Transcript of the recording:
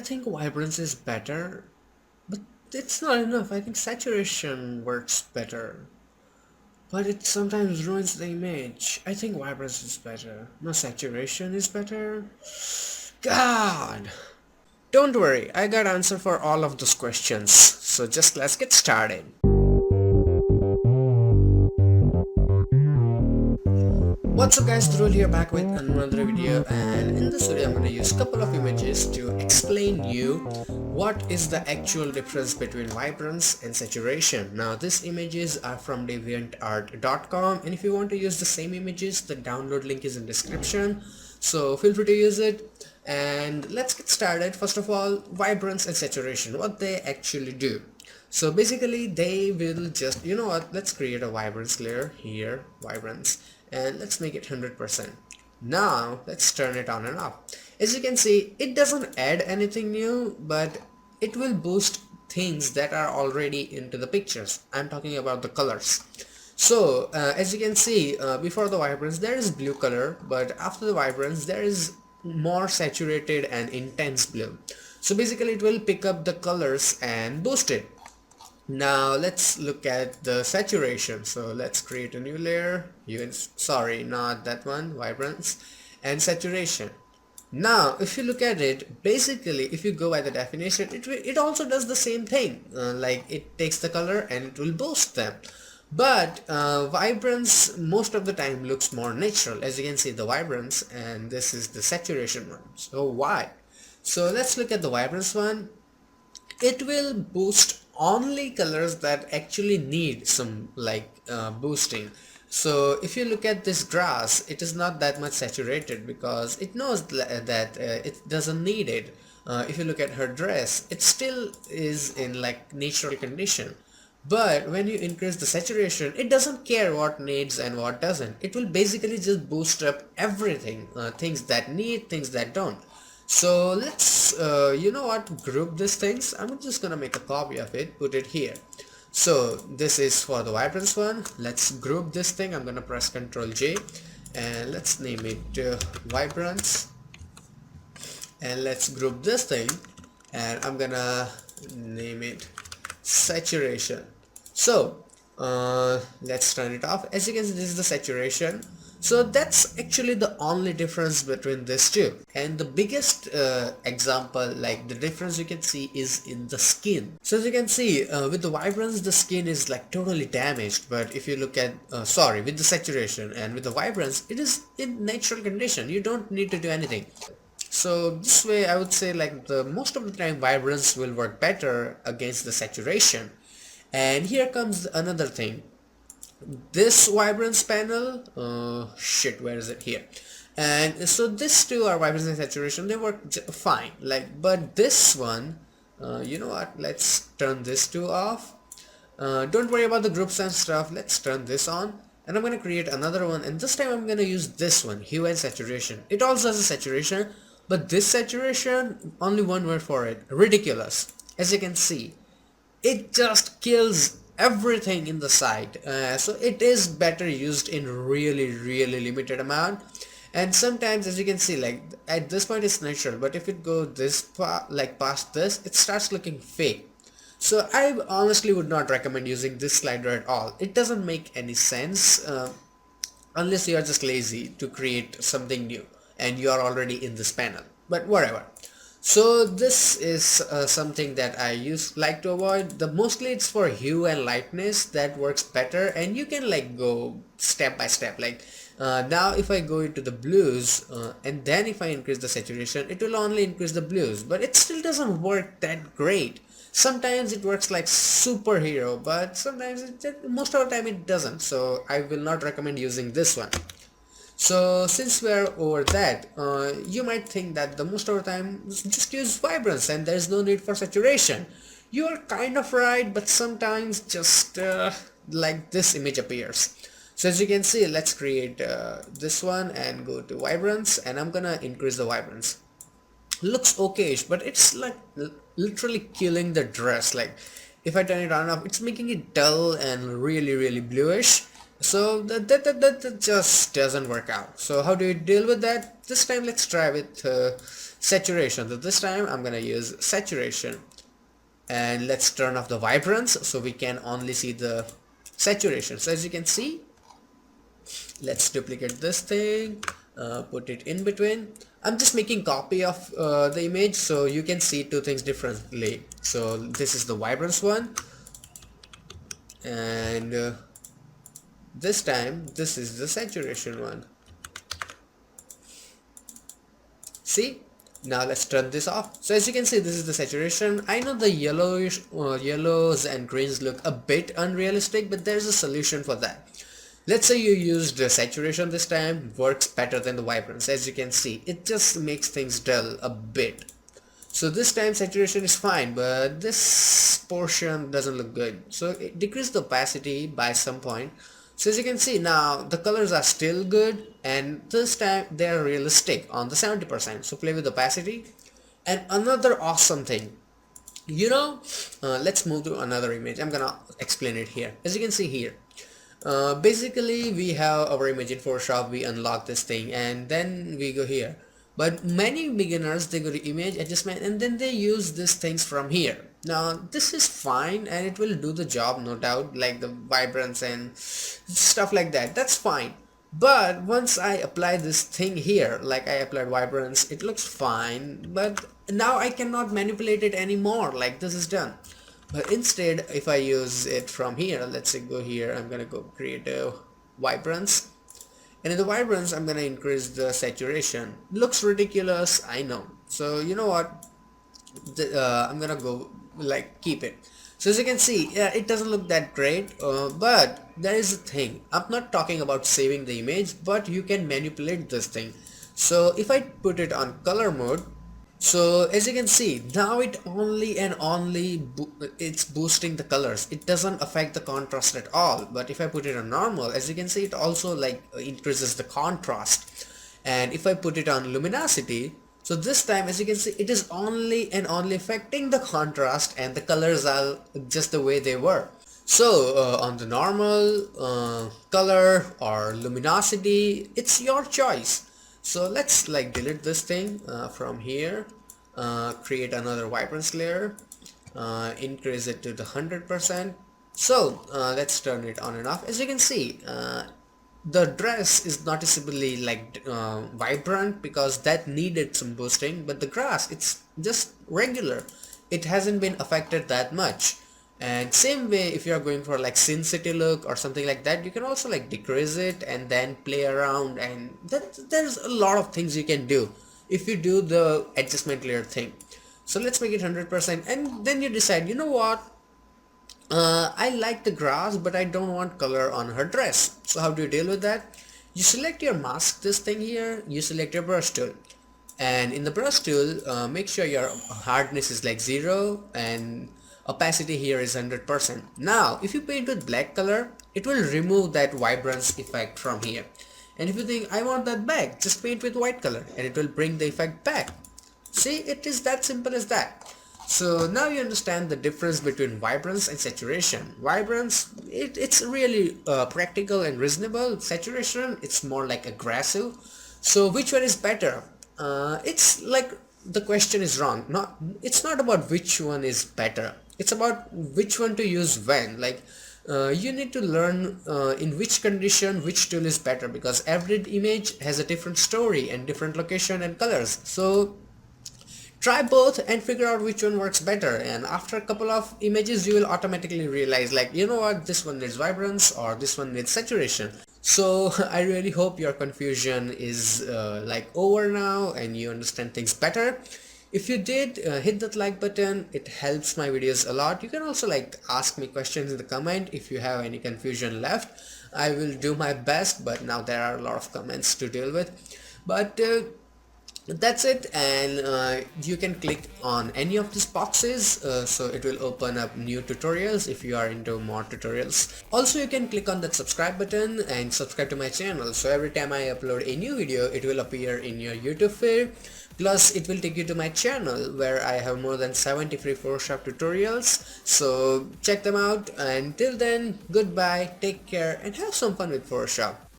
think vibrance is better, but it's not enough. I think saturation works better, but it sometimes ruins the image. I think vibrance is better. No, saturation is better. God! Don't worry, I got answer for all of those questions. So just let's get started. What's up guys, Dhruv here back with another video, and in this video I'm going to use a couple of images to explain you what is the actual difference between vibrance and saturation. Now these images are from deviantart.com, and if you want to use the same images, the download link is in description, so feel free to use it. And let's get started. First of all, vibrance and saturation, what they actually do. So basically they will just, you know what, let's create a vibrance layer here, vibrance, and let's make it 100%. Now let's turn it on and off. As you can see, it doesn't add anything new, but it will boost things that are already into the pictures. I'm talking about the colors. So as you can see, before the vibrance there is blue color, but after the vibrance there is more saturated and intense blue. So basically it will pick up the colors and boost it. Now let's look at the saturation. So let's create a new layer, sorry, not that one, vibrance and saturation. Now if you look at it, basically if you go by the definition, it also does the same thing, like it takes the color and it will boost them. But vibrance most of the time looks more natural. As you can see, the vibrance, and this is the saturation one. So why? So let's look at the vibrance one. It will boost only colors that actually need some boosting. So if you look at this grass, it is not that much saturated because it knows that it doesn't need it. If you look at her dress, it still is in like natural condition. But when you increase the saturation, it doesn't care what needs and what doesn't. It will basically just boost up everything, things that need, things that don't. So let's, you know what, group these things. I'm just gonna make a copy of it, put it here. So this is for the vibrance one. Let's group this thing. I'm gonna press Ctrl J and let's name it vibrance. And let's group this thing and I'm gonna name it saturation. So let's turn it off. As you can see, this is the saturation. So that's actually the only difference between these two. And the biggest example, like the difference you can see, is in the skin. So as you can see, with the vibrance the skin is like totally damaged, but if you look at with the saturation and with the vibrance, it is in natural condition. You don't need to do anything. So this way I would say like most of the time vibrance will work better against the saturation. And here comes another thing. This vibrance panel, where is it here? And so these two are vibrance and saturation, they work fine. But this one, you know what, let's turn this two off. Don't worry about the groups and stuff, let's turn this on. And I'm going to create another one, and this time I'm going to use this one, hue and saturation. It also has a saturation, but this saturation, only one word for it, ridiculous. As you can see, it just kills everything in the side. So it is better used in really limited amount. And sometimes, as you can see, like at this point it's natural, but if it goes this past this, it starts looking fake. So I honestly would not recommend using this slider at all. It doesn't make any sense unless you are just lazy to create something new and you are already in this panel, but whatever. So this is something that I like to avoid. Mostly it's for hue and lightness that works better, and you can like go step by step. Now if I go into the blues and then if I increase the saturation, it will only increase the blues, but it still doesn't work that great. Sometimes it works like superhero, but sometimes most of the time it doesn't. So I will not recommend using this one. So since we're over that, you might think that the most of the time just use vibrance and there's no need for saturation. You're kind of right, but sometimes just like this image appears. So as you can see, let's create this one and go to vibrance, and I'm gonna increase the vibrance. Looks okayish, but it's like literally killing the dress. Like if I turn it on and off, it's making it dull and really bluish. So that just doesn't work out. So how do you deal with that? This time let's try with saturation. So this time I'm gonna use saturation, and let's turn off the vibrance so we can only see the saturation. So as you can see, let's duplicate this thing, put it in between. I'm just making copy of the image so you can see two things differently. So this is the vibrance one, and this time this is the saturation one. See, now let's turn this off. So as you can see, this is the saturation. I know the yellows and greens look a bit unrealistic, but there's a solution for that. Let's say you used saturation this time, works better than the vibrance. As you can see, it just makes things dull a bit. So this time saturation is fine, but this portion doesn't look good. So decrease the opacity by some point. So as you can see now, the colors are still good, and this time they are realistic on the 70%. So play with opacity. And another awesome thing, let's move to another image. I'm gonna explain it here. As you can see here, basically we have our image in Photoshop, we unlock this thing, and then we go here. But many beginners, they go to image adjustment and then they use these things from here. Now this is fine and it will do the job, no doubt, like the vibrance and stuff like that. That's fine. But once I apply this thing here, like I applied vibrance, it looks fine, but now I cannot manipulate it anymore. Like this is done. But instead, if I use it from here, let's say go here, I'm gonna go create a vibrance, and in the vibrance I'm gonna increase the saturation. Looks ridiculous, I know. So you know what, I'm gonna go like keep it. So as you can see, yeah, it doesn't look that great, but there is a thing. I'm not talking about saving the image, but you can manipulate this thing. So if I put it on color mode, so as you can see, now it only and only it's boosting the colors. It doesn't affect the contrast at all. But if I put it on normal, as you can see, it also like increases the contrast. And if I put it on luminosity, so this time, as you can see, it is only and only affecting the contrast, and the colors are just the way they were. So on the normal, color or luminosity, it's your choice. So let's like delete this thing from here, create another vibrance layer, increase it to the 100%. So let's turn it on and off. As you can see, the dress is noticeably like vibrant because that needed some boosting, but the grass, it's just regular. It hasn't been affected that much. And same way, if you are going for like Sin City look or something like that, you can also like decrease it and then play around, and there's a lot of things you can do if you do the adjustment layer thing. So let's make it 100%, and then you decide, you know what, I like the grass but I don't want color on her dress. So how do you deal with that? You select your mask, this thing here, you select your brush tool, and in the brush tool, make sure your hardness is like 0 and opacity here is 100%. Now if you paint with black color, it will remove that vibrance effect from here. And if you think I want that back, just paint with white color and it will bring the effect back. See, it is that simple as that. So now you understand the difference between vibrance and saturation. Vibrance, it's really practical and reasonable. Saturation, it's more like aggressive. So which one is better? It's like the question is wrong. It's not about which one is better. It's about which one to use when. Like you need to learn in which condition which tool is better, because every image has a different story and different location and colors. So try both and figure out which one works better, and after a couple of images you will automatically realize, like, you know what, this one needs vibrance or this one needs saturation. So I really hope your confusion is like over now and you understand things better. If you did, hit that like button, it helps my videos a lot. You can also like ask me questions in the comment if you have any confusion left. I will do my best, but now there are a lot of comments to deal with. But That's it, and you can click on any of these boxes, so it will open up new tutorials if you are into more tutorials. Also, you can click on that subscribe button and subscribe to my channel, so every time I upload a new video it will appear in your YouTube feed. Plus it will take you to my channel where I have more than 70 free Photoshop tutorials, so check them out. Until then, goodbye, take care, and have some fun with Photoshop.